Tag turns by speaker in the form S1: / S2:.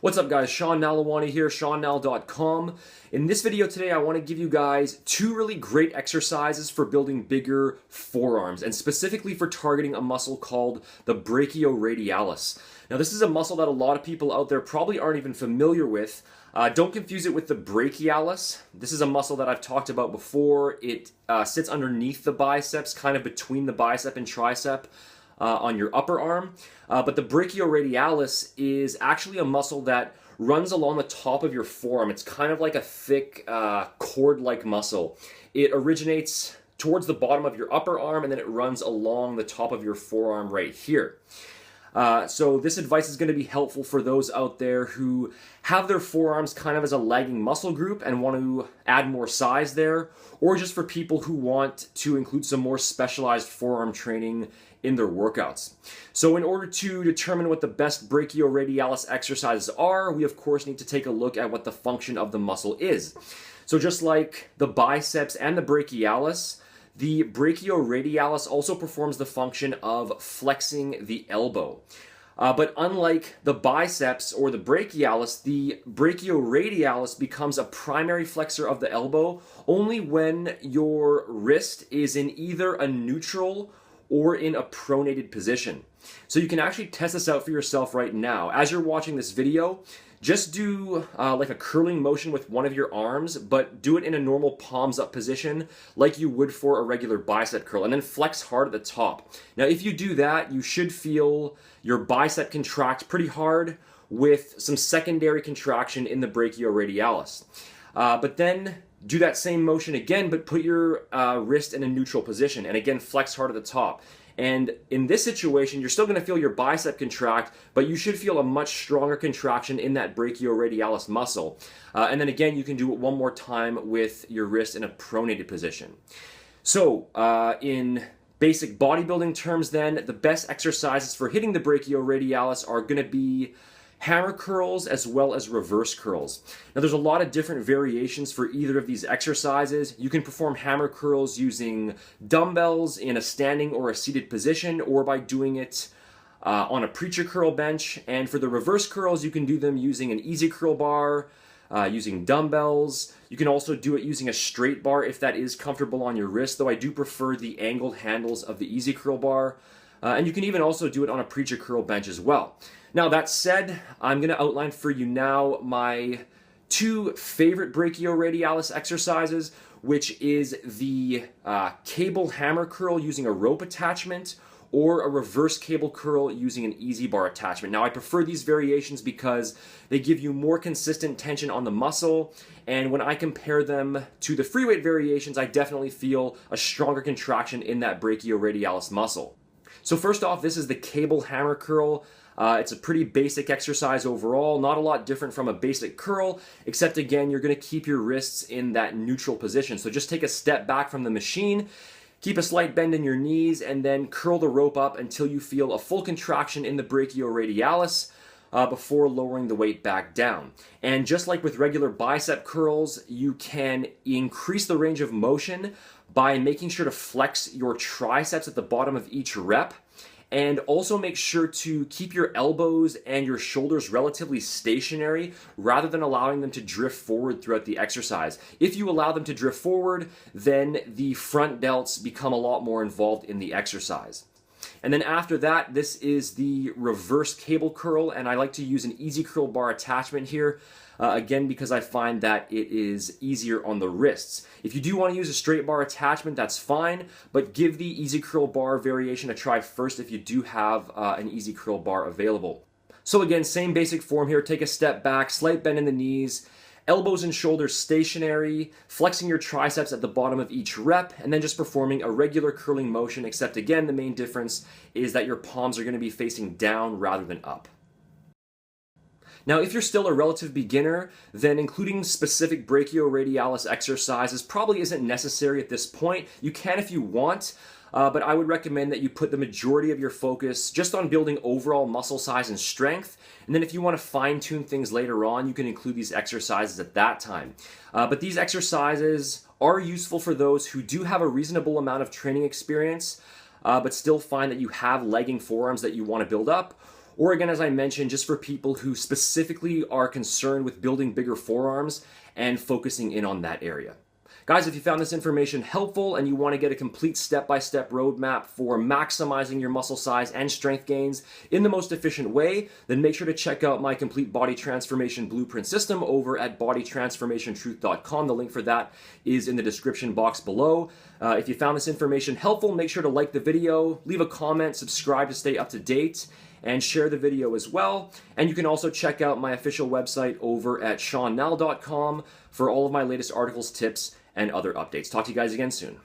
S1: What's up guys, Sean Nalawani here, SeanNal.com. In this video today I want to give you guys two really great exercises for building bigger forearms and specifically for targeting a muscle called the brachioradialis. Now this is a muscle that a lot of people out there probably aren't even familiar with. Don't confuse it with the brachialis. This is a muscle that I've talked about before. It sits underneath the biceps, kind of between the bicep and tricep. On your upper arm, but the brachioradialis is actually a muscle that runs along the top of your forearm. It's kind of like a thick cord-like muscle. It originates towards the bottom of your upper arm and then it runs along the top of your forearm right here. So this advice is going to be helpful for those out there who have their forearms kind of as a lagging muscle group and want to add more size there, or just for people who want to include some more specialized forearm training in their workouts. So in order to determine what the best brachioradialis exercises are, we of course need to take a look at what the function of the muscle is. So just like the biceps and the brachialis, the brachioradialis also performs the function of flexing the elbow. But unlike the biceps or the brachioradialis becomes a primary flexor of the elbow only when your wrist is in either a neutral or in a pronated position. So you can actually test this out for yourself right now. As you're watching this video, just do like a curling motion with one of your arms, but do it in a normal palms up position like you would for a regular bicep curl, and then flex hard at the top. Now if you do that, you should feel your bicep contract pretty hard with some secondary contraction in the brachioradialis. But then do that same motion again, but put your wrist in a neutral position, and again flex hard at the top. And in this situation, you're still going to feel your bicep contract, but you should feel a much stronger contraction in that brachioradialis muscle. And then again, you can do it one more time with your wrist in a pronated position. So in basic bodybuilding terms then, the best exercises for hitting the brachioradialis are going to be hammer curls as well as reverse curls. Now there's a lot of different variations for either of these exercises. You can perform hammer curls using dumbbells in a standing or a seated position, or by doing it on a preacher curl bench. And for the reverse curls, you can do them using an easy curl bar, using dumbbells. You can also do it using a straight bar if that is comfortable on your wrist, though I do prefer the angled handles of the easy curl bar. And you can even also do it on a preacher curl bench as well. Now that said, I'm going to outline for you now my two favorite brachioradialis exercises, which is the cable hammer curl using a rope attachment or a reverse cable curl using an easy bar attachment. Now I prefer these variations because they give you more consistent tension on the muscle, and when I compare them to the free weight variations, I definitely feel a stronger contraction in that brachioradialis muscle. So first off, this is the cable hammer curl. It's a pretty basic exercise overall, not a lot different from a basic curl, except again, you're going to keep your wrists in that neutral position. So just take a step back from the machine, keep a slight bend in your knees, and then curl the rope up until you feel a full contraction in the brachioradialis before lowering the weight back down. And just like with regular bicep curls, you can increase the range of motion by making sure to flex your triceps at the bottom of each rep. And also make sure to keep your elbows and your shoulders relatively stationary rather than allowing them to drift forward throughout the exercise. If you allow them to drift forward, then the front delts become a lot more involved in the exercise. And then after that, this is the reverse cable curl, and I like to use an easy curl bar attachment here, again because I find that it is easier on the wrists. If you do want to use a straight bar attachment, that's fine, but give the easy curl bar variation a try first if you do have an easy curl bar available. So again, same basic form here. Take a step back, slight bend in the knees, elbows and shoulders stationary, flexing your triceps at the bottom of each rep, and then just performing a regular curling motion, except again, the main difference is that your palms are going to be facing down rather than up. Now, if you're still a relative beginner, then including specific brachioradialis exercises probably isn't necessary at this point. You can if you want, but I would recommend that you put the majority of your focus just on building overall muscle size and strength. And then if you want to fine-tune things later on, you can include these exercises at that time. But these exercises are useful for those who do have a reasonable amount of training experience, but still find that you have lagging forearms that you want to build up, or again, as I mentioned, just for people who specifically are concerned with building bigger forearms and focusing in on that area. Guys, if you found this information helpful and you want to get a complete step-by-step roadmap for maximizing your muscle size and strength gains in the most efficient way, then make sure to check out my complete body transformation blueprint system over at bodytransformationtruth.com. The link for that is in the description box below. If you found this information helpful, make sure to like the video, leave a comment, subscribe to stay up to date, and share the video as well. And you can also check out my official website over at seannall.com for all of my latest articles, tips, and other updates. Talk to you guys again soon.